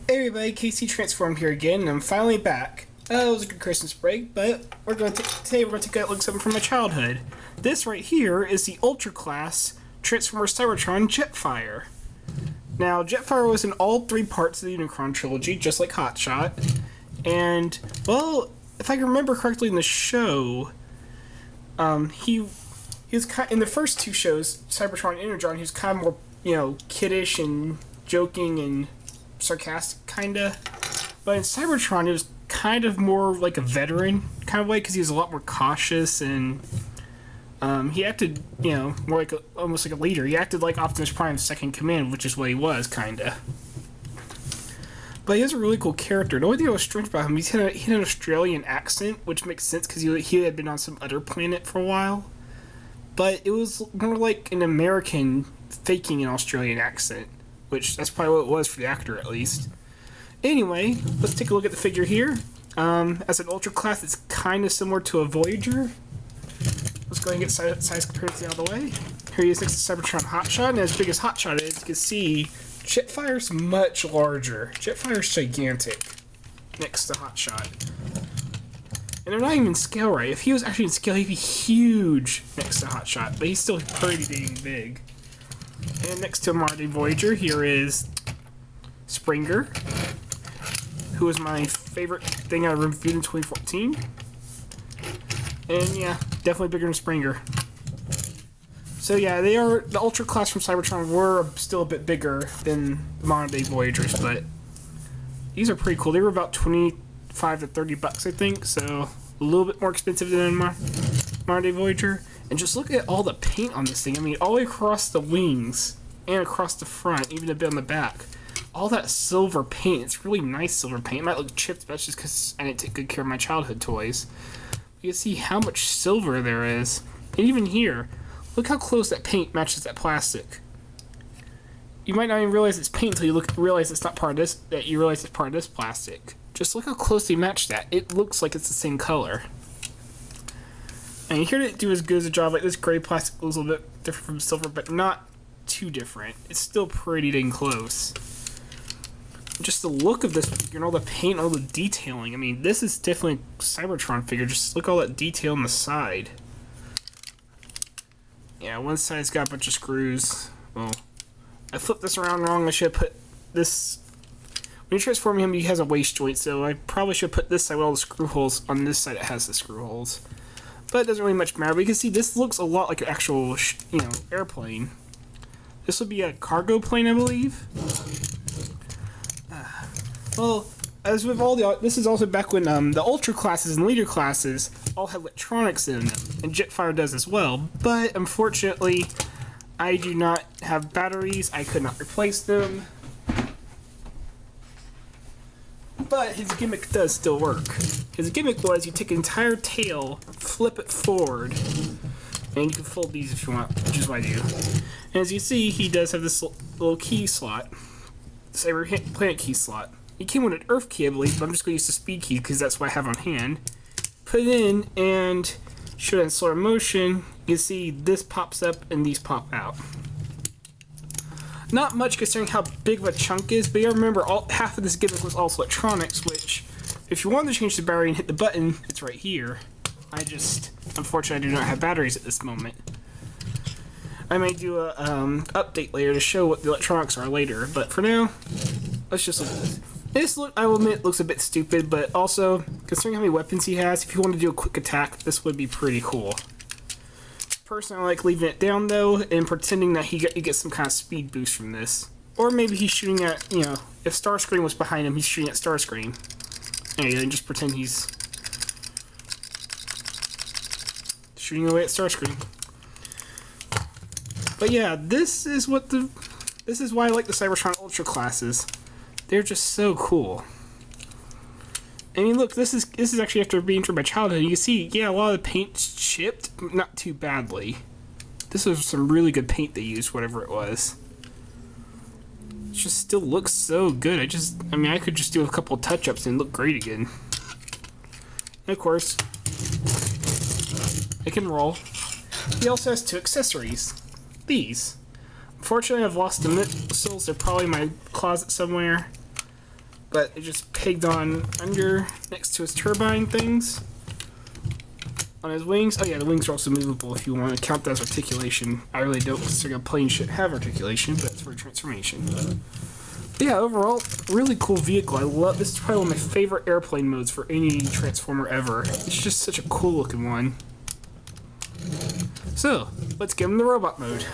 Hey everybody, KC Transform here again, and I'm finally back. It was a good Christmas break, but today we're going to take a look at something from my childhood. This right here is the Ultra Class Transformer Cybertron Jetfire. Now, Jetfire was in all three parts of the Unicron trilogy, just like Hotshot. And, well, if I can remember correctly in the show, he was in the first two shows, Cybertron and Energon, he was kind of more, kiddish and joking and sarcastic, kinda. But in Cybertron, it was kind of more like a veteran kind of way, because he was a lot more cautious, and he acted, more like almost like a leader. He acted like Optimus Prime's second command, which is what he was, kinda. But he has a really cool character. The only thing that was strange about him, he had an Australian accent, which makes sense because he had been on some other planet for a while. But it was more like an American faking an Australian accent, which that's probably what it was for the actor, at least. Anyway, let's take a look at the figure here. As an Ultra Class, it's kind of similar to a Voyager. Let's go ahead and get size comparison out of the way. Here he is next to Cybertron Hotshot, and as big as Hotshot is, you can see Jetfire's much larger. Jetfire's gigantic next to Hotshot. And they're not even scale right. If he was actually in scale, he'd be huge next to Hotshot, but he's still pretty dang big. And next to Marty Voyager, here is Springer, who was my favorite thing I reviewed in 2014. And yeah, definitely bigger than Springer. So yeah, the Ultra Class from Cybertron were still a bit bigger than the modern day Voyagers, but these are pretty cool. They were about 25 to 30 bucks, I think, so a little bit more expensive than modern day Voyager. And just look at all the paint on this thing. I mean, all the way across the wings and across the front, even a bit on the back. All that silver paint. It's really nice silver paint. It might look chipped, but that's just because I didn't take good care of my childhood toys. You can see how much silver there is. And even here, look how close that paint matches that plastic. You might not even realize it's paint until you realize it's not part of this, that you realize it's part of this plastic. Just look how closely matched that. It looks like it's the same color. And here to do as good as a job. Like this gray plastic looks a little bit different from silver, but not too different. It's still pretty dang close. Just the look of this figure and all the paint, all the detailing. I mean, this is definitely a Cybertron figure. Just look at all that detail on the side. Yeah, one side's got a bunch of screws. Well, I flipped this around wrong. I should have put this... When you transform him, he has a waist joint, so I probably should put this side with all the screw holes. On this side, it has the screw holes. But it doesn't really much matter. But you can see this looks a lot like an actual, airplane. This would be a cargo plane, I believe. Well, as with all this is also back when the Ultra Classes and Leader Classes all had electronics in them, and Jetfire does as well. But unfortunately, I do not have batteries. I could not replace them. But his gimmick does still work. His gimmick was you take an entire tail, flip it forward, and you can fold these if you want, which is what I do. And as you see, he does have this little key slot, Cyber Planet key slot. He came with an Earth key, I believe, but I'm just going to use the speed key because that's what I have on hand. Put it in, and show it in slower motion. You can see this pops up and these pop out. Not much considering how big of a chunk is, but you remember half of this gimmick was also electronics, which, if you wanted to change the battery and hit the button, it's right here. Unfortunately, I do not have batteries at this moment. I may do a update later to show what the electronics are later, but for now, let's just look at this. This I will admit, looks a bit stupid, but also, considering how many weapons he has, if you want to do a quick attack, this would be pretty cool. Personally, I like leaving it down, though, and pretending that he gets some kind of speed boost from this. Or maybe he's shooting at, if Starscream was behind him, he's shooting at Starscream. And just pretend he's shooting away at Starscream. But yeah, this is why I like the Cybertron Ultra Classes. They're just so cool. I mean, look, this is actually after being through my childhood. You can see, yeah, a lot of the paint's chipped, but not too badly. This was some really good paint they used, whatever it was. It just still looks so good. I mean, I could just do a couple of touch-ups and look great again. And of course, it can roll. He also has two accessories. These. Unfortunately, I've lost the missiles. They're probably in my closet somewhere. but it just pegged on under next to his turbine things on his wings. Oh yeah, the wings are also movable if you want to count that as articulation. I really don't consider a plane should have articulation, but it's for transformation. But yeah, overall, really cool vehicle. I love this. Is probably one of my favorite airplane modes for any Transformer ever. It's just such a cool looking one. So let's get him in the robot mode.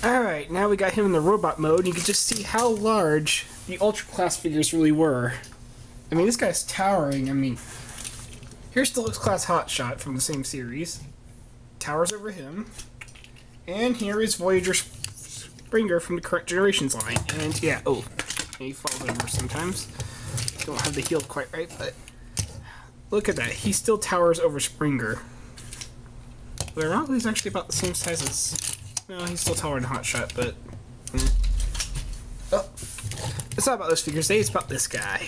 Alright, now we got him in the robot mode, and you can just see how large the Ultra Class figures really were. I mean, this guy's towering. I mean, here's Deluxe Class Hotshot from the same series. Towers over him. And here is Voyager Springer from the current Generations line. And yeah, oh, he falls over sometimes. Don't have the heel quite right, but look at that. He still towers over Springer. But ironically, he's actually about the same size as... No, he's still taller than Hotshot, but... Oh. It's not about those figures today, it's about this guy.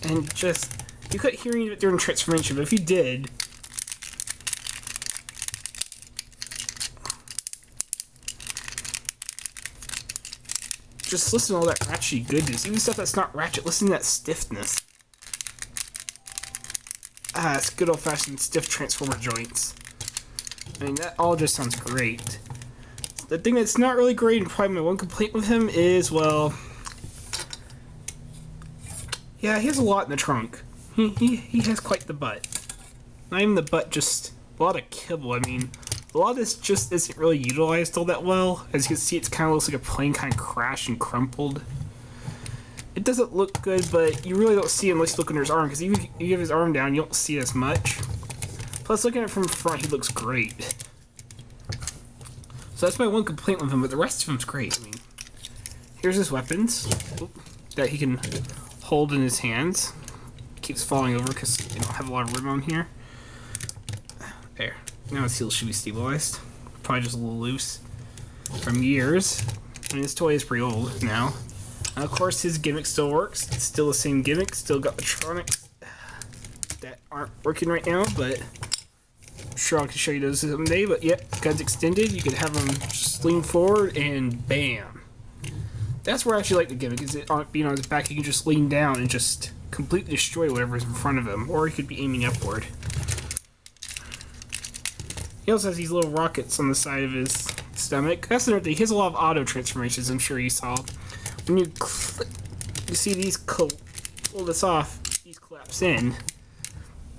And just... You couldn't hear any of it during transformation, but if you did... Just listen to all that ratchet goodness. Even stuff that's not ratchet, listen to that stiffness. Ah, it's good old-fashioned stiff Transformer joints. I mean, that all just sounds great. The thing that's not really great, and probably my one complaint with him is, well... Yeah, he has a lot in the trunk. He has quite the butt. Not even the butt, just a lot of kibble. I mean, a lot of this just isn't really utilized all that well. As you can see, it kind of looks like a plane kind of crashed and crumpled. It doesn't look good, but you really don't see it unless you look under his arm, because even if you have his arm down, you don't see it as much. Plus, looking at it from the front, he looks great. So that's my one complaint with him, but the rest of him's great. I mean, here's his weapons that he can hold in his hands. Keeps falling over because they don't have a lot of room on here. There. Now his heel should be stabilized. Probably just a little loose from years. I mean, this toy is pretty old now. And of course, his gimmick still works. It's still the same gimmick. Still got electronics that aren't working right now, but... Sure, I can show you those someday, but yep, guns extended. You can have them just lean forward and bam. That's where I actually like the gimmick, is it being on his back, he can just lean down and just completely destroy whatever's in front of him, or he could be aiming upward. He also has these little rockets on the side of his stomach. That's another thing, he has a lot of auto transformations, I'm sure you saw. When you click, you see these pull this off, these collapse in.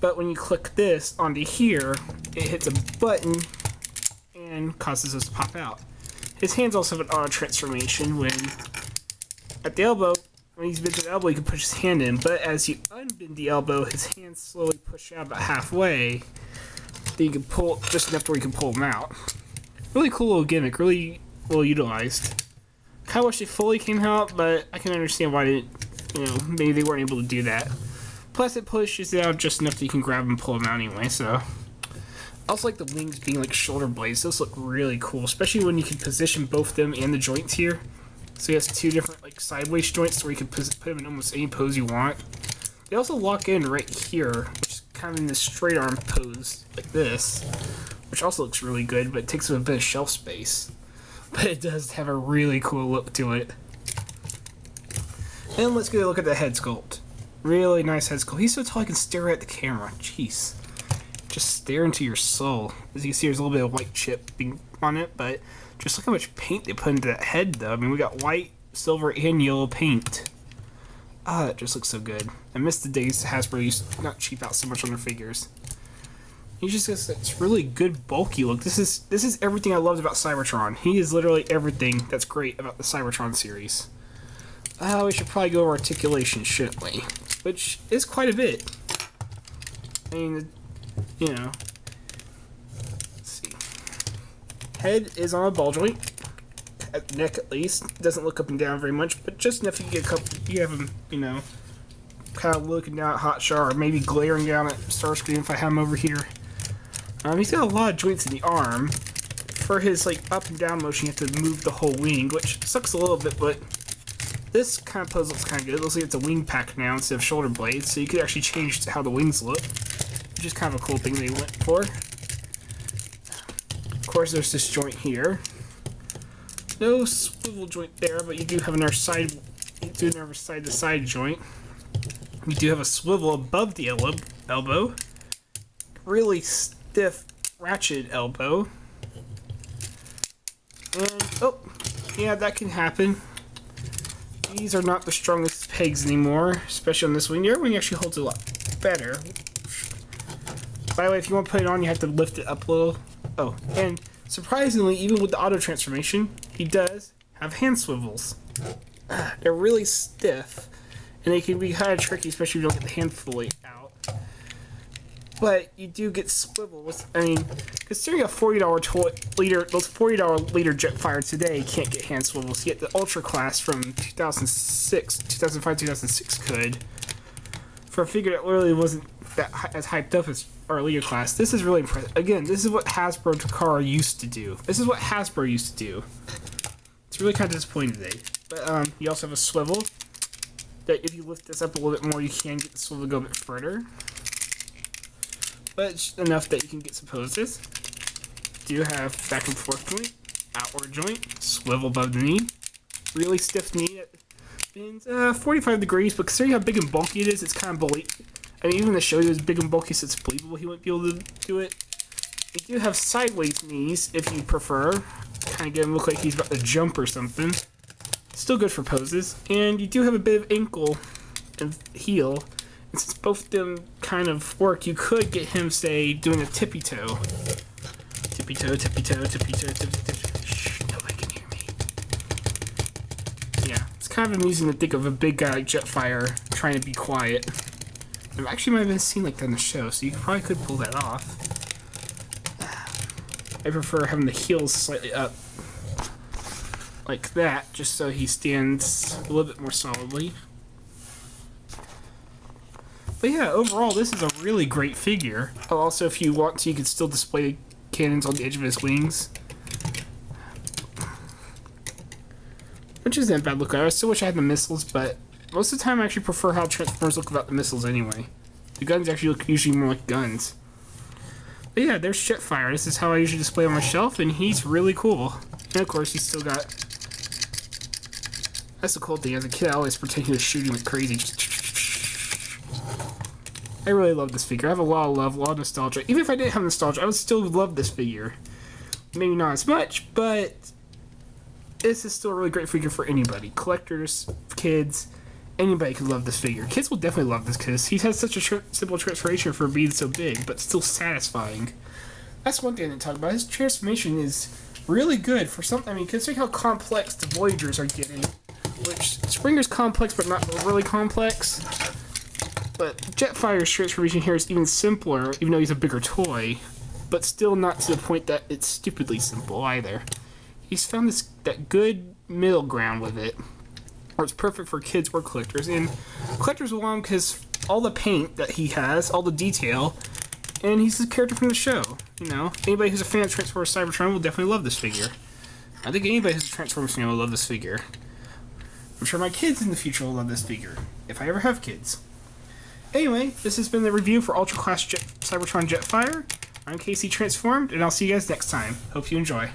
But when you click this onto here, it hits a button and causes this to pop out. His hands also have an auto transformation when, at the elbow, when he's bent to the elbow, you can push his hand in. But as you unbend the elbow, his hands slowly push out about halfway. Then you can pull just enough to where you can pull them out. Really cool little gimmick, really well utilized. Kinda wish they fully came out, but I can understand why they, maybe they weren't able to do that. Plus, it pushes it out just enough that you can grab and pull them out anyway, so... I also like the wings being like shoulder blades. Those look really cool, especially when you can position both them and the joints here. So he has two different like sideways joints where you can put them in almost any pose you want. They also lock in right here, which is kind of in this straight arm pose, like this. Which also looks really good, but it takes up a bit of shelf space. But it does have a really cool look to it. And let's get a look at the head sculpt. Really nice head sculpt. He's so tall I can stare at the camera. Jeez. Just stare into your soul. As you can see, there's a little bit of white chip on it, but just look how much paint they put into that head, though. I mean, we got white, silver, and yellow paint. Ah, that just looks so good. I miss the days Hasbro used to not cheap out so much on their figures. He just gets this really good, bulky look. This is everything I loved about Cybertron. He is literally everything that's great about the Cybertron series. We should probably go over articulation, shouldn't we? Which is quite a bit. I mean, you know. Let's see. Head is on a ball joint. At neck, at least. Doesn't look up and down very much, but just enough you get a couple. You have him, you know, kind of looking down at Hotshot, or maybe glaring down at Starscream if I have him over here. He's got a lot of joints in the arm. For his like up and down motion, you have to move the whole wing, which sucks a little bit, but this kind of pose looks kind of good. It looks like it's a wing pack now instead of shoulder blades, so you could actually change how the wings look, which is kind of a cool thing they went for. Of course, there's this joint here. No swivel joint there, but you do have another side. You do another side-to-side joint. You do have a swivel above the elbow. Really stiff, ratchet elbow. And, oh, yeah, that can happen. These are not the strongest pegs anymore, especially on this wing. Your wing actually holds a lot better. By the way, if you want to put it on, you have to lift it up a little. Oh, and surprisingly, even with the auto transformation, he does have hand swivels. They're really stiff, and they can be kind of tricky, especially if you don't get the hand fully out. But you do get swivels. I mean, considering a $40 liter, those $40 liter Jetfire today can't get hand swivels. Yet the Ultra class from 2005, 2006 could. For a figure that really wasn't that as hyped up as our leader class, this is really impressive. Again, this is what Hasbro Takara used to do. This is what Hasbro used to do. It's really kind of disappointing today. But you also have a swivel that if you lift this up a little bit more, you can get the swivel to go a bit further. But it's enough that you can get some poses. Do have back and forth joint, outward joint, swivel above the knee, really stiff knee that bends 45 degrees, but considering how big and bulky it is, it's kind of believable. I mean, even the show is big and bulky, so it's believable he wouldn't be able to do it. You do have sideways knees if you prefer. Kind of get him look like he's about to jump or something. Still good for poses. And you do have a bit of ankle and heel. And since both of them kind of work, you could get him, say, doing a tippy toe. Tippy toe, tippy toe, tippy toe, tippy toe. Shh, nobody can hear me. Yeah, it's kind of amusing to think of a big guy like Jetfire trying to be quiet. It actually might have been seen like that in the show, so you probably could pull that off. I prefer having the heels slightly up like that, just so he stands a little bit more solidly. But yeah, overall, this is a really great figure. Also, if you want to, you can still display cannons on the edge of his wings. Which isn't a bad look. I still wish I had the missiles, but most of the time I actually prefer how Transformers look without the missiles anyway. The guns actually look usually more like guns. But yeah, there's Jetfire. This is how I usually display on my shelf, and he's really cool. And of course, he's still got... That's the cool thing. As a kid, I always pretend he was shooting like crazy. I really love this figure. I have a lot of love, a lot of nostalgia. Even if I didn't have nostalgia, I would still love this figure. Maybe not as much, but this is still a really great figure for anybody. Collectors, kids, anybody could love this figure. Kids will definitely love this because he has such a simple transformation for being so big, but still satisfying. That's one thing I didn't talk about. His transformation is really good for something. I mean, considering how complex the Voyagers are getting, which Springer's complex, but not really complex. But Jetfire's transformation here is even simpler, even though he's a bigger toy, but still not to the point that it's stupidly simple either. He's found that good middle ground with it, where it's perfect for kids or collectors. And collectors will want him because all the paint that he has, all the detail, and he's the character from the show. You know, anybody who's a fan of Transformers Cybertron will definitely love this figure. I think anybody who's a Transformers fan will love this figure. I'm sure my kids in the future will love this figure, if I ever have kids. Anyway, this has been the review for Ultra Class Cybertron Jetfire. I'm Casey Transformed, and I'll see you guys next time. Hope you enjoy.